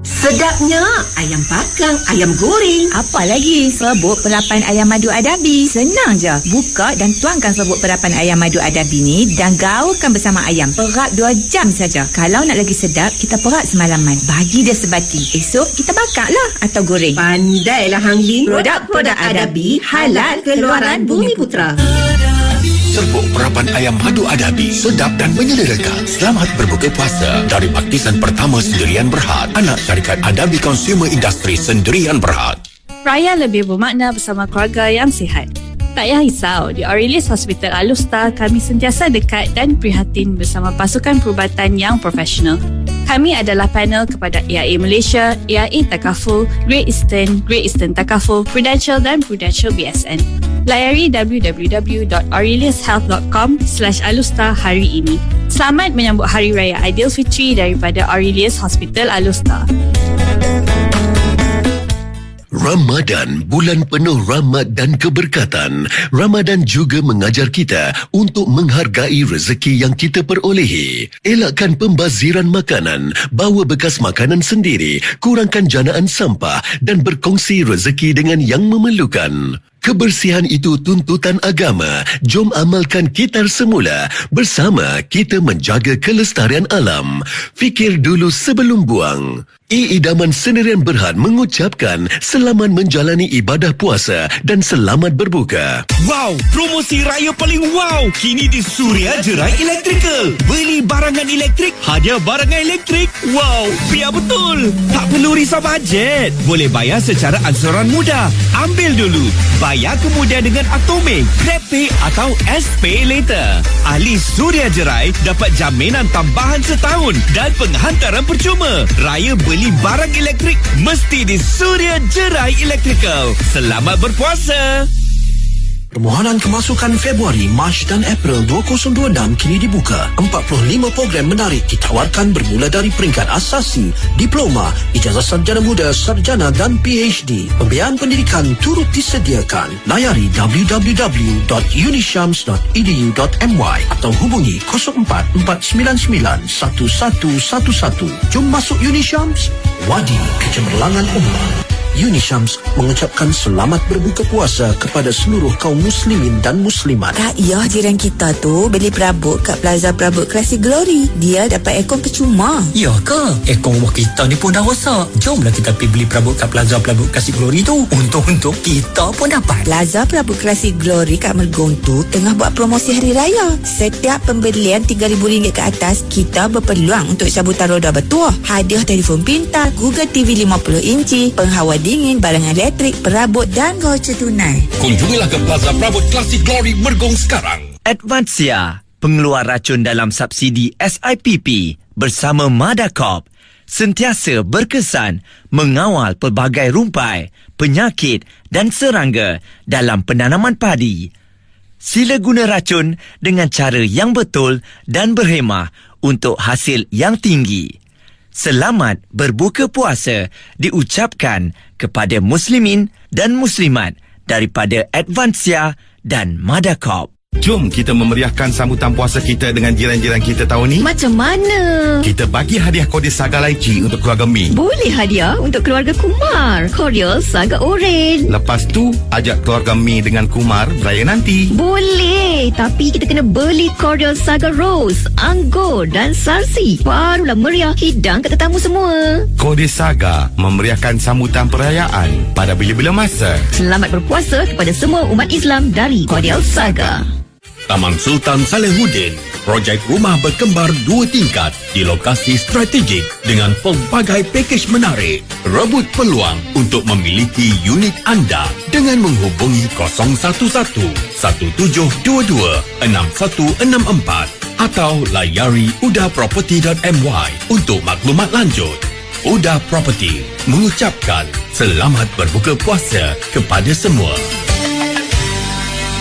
Sedapnya ayam panggang, ayam goreng. Apa lagi? Serbuk perapan ayam madu Adabi. Senang je. Buka dan tuangkan serbuk perapan ayam madu Adabi ni dan gaulkan bersama ayam. Perap 2 jam saja. Kalau nak lagi sedap, kita perap semalaman. Bagi dia sebati. Esok kita bakar lah atau goreng. Pandailah Hang Lin. Produk-produk Adabi halal keluaran Bumi Putra. Serbuk perapan ayam madu Adabi, sedap dan menyelerakan. Selamat berbuka puasa dari Baptisan Pertama Sendirian Berhad, anak syarikat Adabi Consumer Industry Sendirian Berhad. Raya lebih bermakna bersama keluarga yang sihat. Tak payah risau, di Aurelius Hospital Alustar kami sentiasa dekat dan prihatin bersama pasukan perubatan yang profesional. Kami adalah panel kepada AIA Malaysia, AIA Takaful, Great Eastern Takaful, Prudential dan Prudential BSN. Layari www.aureliushealth.com/alustar hari ini. Selamat menyambut Hari Raya Aidilfitri daripada Aurelius Hospital Alustar. Ramadan, bulan penuh rahmat dan keberkatan. Ramadan juga mengajar kita untuk menghargai rezeki yang kita perolehi. Elakkan pembaziran makanan, bawa bekas makanan sendiri, kurangkan janaan sampah dan berkongsi rezeki dengan yang memerlukan. Kebersihan itu tuntutan agama. Jom amalkan kitar semula. Bersama kita menjaga kelestarian alam. Fikir dulu sebelum buang. Idaman Sendirian Berhad mengucapkan selamat menjalani ibadah puasa dan selamat berbuka. Wow, promosi raya paling wow kini di Suria Jerai Electrical. Beli barangan elektrik, hadiah barangan elektrik. Wow, biar betul. Tak perlu risau bajet. Boleh bayar secara angsuran mudah. Ambil dulu. Bayar kemudian dengan Atomic, GrabPay atau SPay Later. Ahli Suria Jerai dapat jaminan tambahan setahun dan penghantaran percuma. Raya beli barang elektrik mesti di Suria Jerai Electrical. Selamat berpuasa. Permohonan kemasukan Februari, Mac dan April 2026 kini dibuka. 45 program menarik ditawarkan bermula dari peringkat asasi, diploma, ijazah sarjana muda, sarjana dan PhD. Pembiayaan pendidikan turut disediakan. Layari www.unishams.edu.my atau hubungi 04-499-1111. Jom masuk Unishams, wadi kecemerlangan umat. Unishams mengucapkan selamat berbuka puasa kepada seluruh kaum muslimin dan muslimat. Kak Iyah jiran kita tu beli perabot kat Plaza Perabot Classic Glory. Dia dapat aircon percuma. Ya ke? Aircon rumah kita ni pun dah rosak. Jomlah kita pergi beli perabot kat Plaza Perabot Classic Glory tu. Untung-untung kita pun dapat. Plaza Perabot Classic Glory kat Melgong tu tengah buat promosi Hari Raya. Setiap pembelian RM3,000 ke atas, kita berpeluang untuk cabutan roda bertuah. Hadiah telefon pintar, Google TV 50 inci, penghawa dingin, barangan elektrik, perabot dan voucher tunai. Kunjungilah ke Plaza Perabot Classic Glory Mergong sekarang. Advansia, pengeluar racun dalam subsidi SIPP bersama Madacop, sentiasa berkesan mengawal pelbagai rumpai, penyakit dan serangga dalam penanaman padi. Sila guna racun dengan cara yang betul dan berhemah untuk hasil yang tinggi. Selamat berbuka puasa diucapkan kepada muslimin dan muslimat daripada Advansia dan Madacop. Jom kita memeriahkan sambutan puasa kita dengan jiran-jiran kita tahun ni. Macam mana? Kita bagi hadiah kode Saga Lychee untuk keluarga Mi. Boleh hadiah untuk keluarga Kumar, Cordial Saga Oren. Lepas tu, ajak keluarga Mi dengan Kumar beraya nanti. Boleh, tapi kita kena beli Cordial Saga Rose, Anggur dan Sarsi. Barulah meriah hidang kat tetamu semua. Kode Saga memeriahkan sambutan perayaan pada bila-bila masa. Selamat berpuasa kepada semua umat Islam dari Cordial Saga. Taman Sultan Salehuddin, projek rumah berkembar 2 tingkat di lokasi strategik dengan pelbagai pakej menarik. Rebut peluang untuk memiliki unit anda dengan menghubungi 011-1722-6164 atau layari udaproperty.my untuk maklumat lanjut. Udah Property mengucapkan selamat berbuka puasa kepada semua.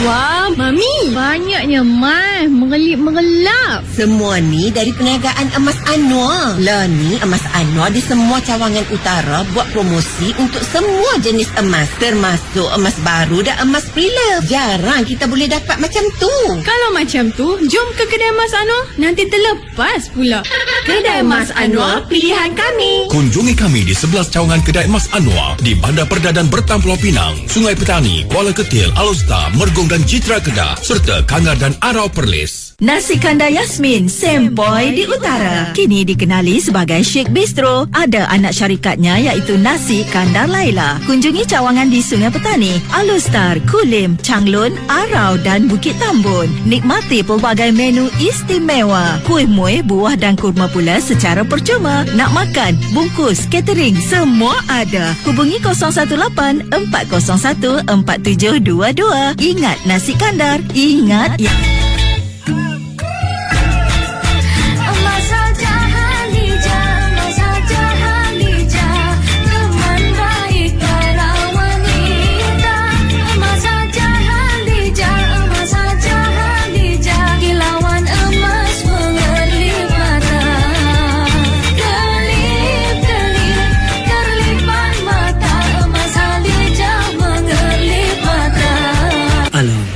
Wah, Mami, banyaknya emas mengelip-mengelap. Semua ni dari perniagaan Emas Anwar. Lah ni Emas Anwar di semua cawangan utara buat promosi untuk semua jenis emas, termasuk emas baru dan emas preloved. Jarang kita boleh dapat macam tu. Kalau macam tu, jom ke kedai Emas Anwar. Nanti terlepas pula. Kedai Emas Anwar, pilihan kami. Kunjungi kami di 11 cawangan kedai Emas Anwar di Bandar Perdadan Bertam Pulau Pinang, Sungai Petani, Kuala Ketil, Alor, Mergong dan Citra Kedah serta Kangar dan Arau Perlis. Nasi kandar Yasmin, sempoi di utara. Kini dikenali sebagai Sheikh Bistro. Ada anak syarikatnya iaitu Nasi Kandar Laila. Kunjungi cawangan di Sungai Petani, Alor, Kulim, Changlun, Arau dan Bukit Tambun. Nikmati pelbagai menu istimewa. Kuih muih, buah dan kurma pula secara percuma. Nak makan, bungkus, catering, semua ada. Hubungi 018-401-4722. Ingat Nasi Kandar, ingat ya.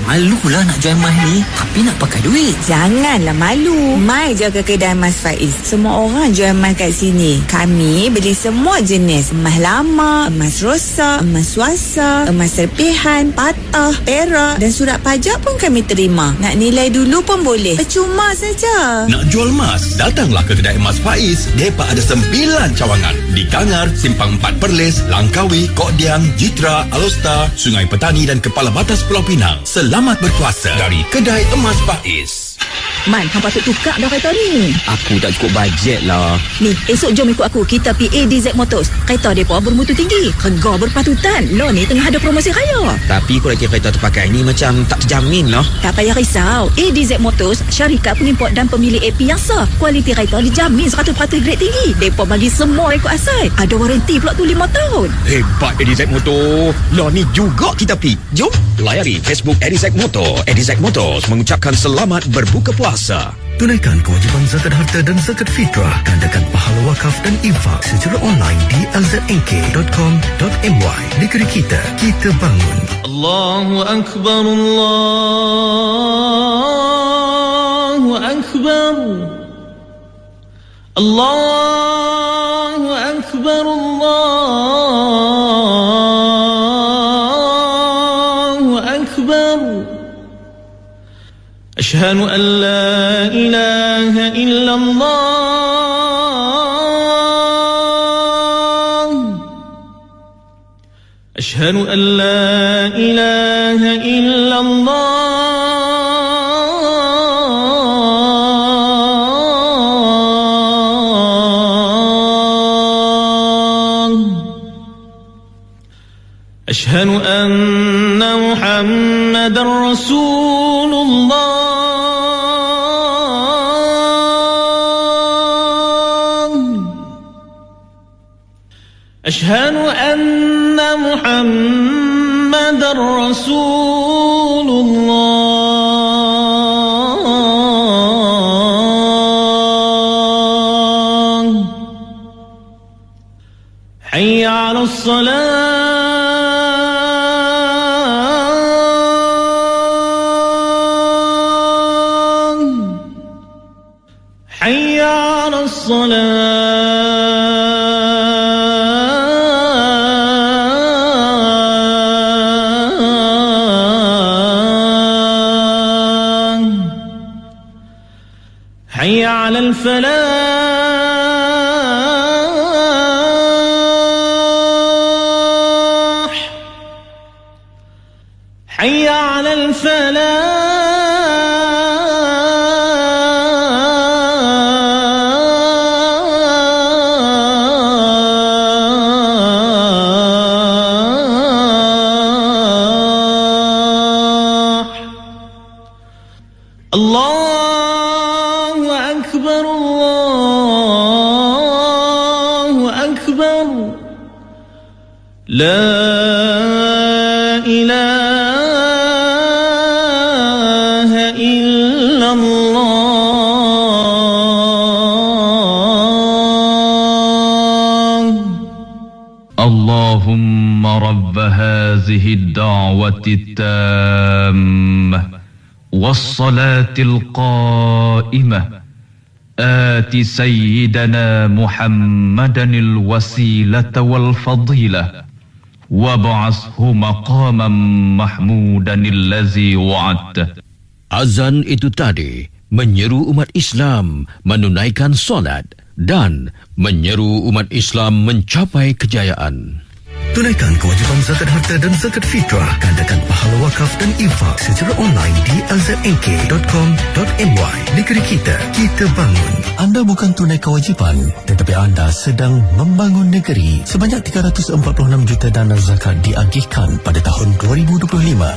Malulah nak jual emas ni, tapi nak pakai duit. Janganlah malu. Mai je ke kedai Emas Faiz. Semua orang jual emas kat sini. Kami beli semua jenis. Emas lama, emas rosak, emas swasta, emas serpihan, patah, perak dan surat pajak pun kami terima. Nak nilai dulu pun boleh. Percuma saja. Nak jual emas? Datanglah ke kedai Emas Faiz. Depa ada 9 cawangan di Kangar, Simpang 4 Perlis, Langkawi, Kok Diang, Jitra, Alor, Sungai Petani dan Kepala Batas Pulau Pinang. Selamat berpuasa dari kedai Emas Faiz. Man, hang patut tukar dah kereta ni. Aku tak cukup bajet lah. Ni, esok jom ikut aku. Kita pergi ADZ Motors. Kereta mereka bermutu tinggi. Harga berpatutan. Lo ni tengah ada promosi raya. Tapi kualiti kereta terpakai ni macam tak terjamin lah. Tak payah risau. ADZ Motors, syarikat pengimport dan pemilik AP yang sah. Kualiti kereta dijamin 100% grade tinggi. Mereka bagi semua rekod asal. Ada waranti pula tu 5 tahun. Hebat ADZ Motor. Lah ni juga kita pergi. Jom layari Facebook ADZ Motor. ADZ Motors mengucapkan selamat berbuka puasa. Tunaikan kewajipan zakat harta dan zakat fitrah. Gandakan pahala wakaf dan infak secara online di lznk.com.my. Negeri kita, kita bangun. Allahu Akbar, Allahu Akbar, Allahu Akbar, Allahu Akbar. أشهد أن لا إله إلا الله أشهد أن لا إله إلا الله أشهد أن محمدا رسول الله أشهد أن محمدا رسول الله حي على الصلاة حي على الصلاة حي على الفلاح حي على الفلاح الله أكبر الله أكبر لا إله اللهم رب هذه الدعوة التامة والصلاة القائمة آت سيدنا محمدا الوسيلة والفضيلة وابعثه مقاما محمودا الذي وعدته. Azan itu tadi menyeru umat Islam menunaikan solat dan menyeru umat Islam mencapai kejayaan. Tunaikan kewajipan zakat harta dan zakat fitrah. Gandakan pahala wakaf dan infak secara online di lznk.com.my. Negeri kita, kita bangun. Anda bukan tunai kewajipan, tetapi anda sedang membangun negeri. Sebanyak 346 juta dana zakat diagihkan pada tahun 2025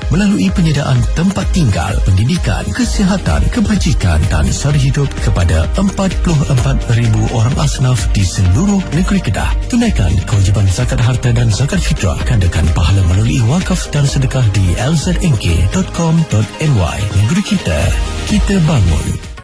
melalui penyediaan tempat tinggal, pendidikan, kesihatan, kebajikan dan sara hidup kepada 44,000 orang asnaf di seluruh negeri Kedah. Tunaikan kewajipan zakat harta dan zakat fitrah. Gandakan pahala melalui wakaf dan sedekah di lznk.com.my. Negeri kita, kita bangun.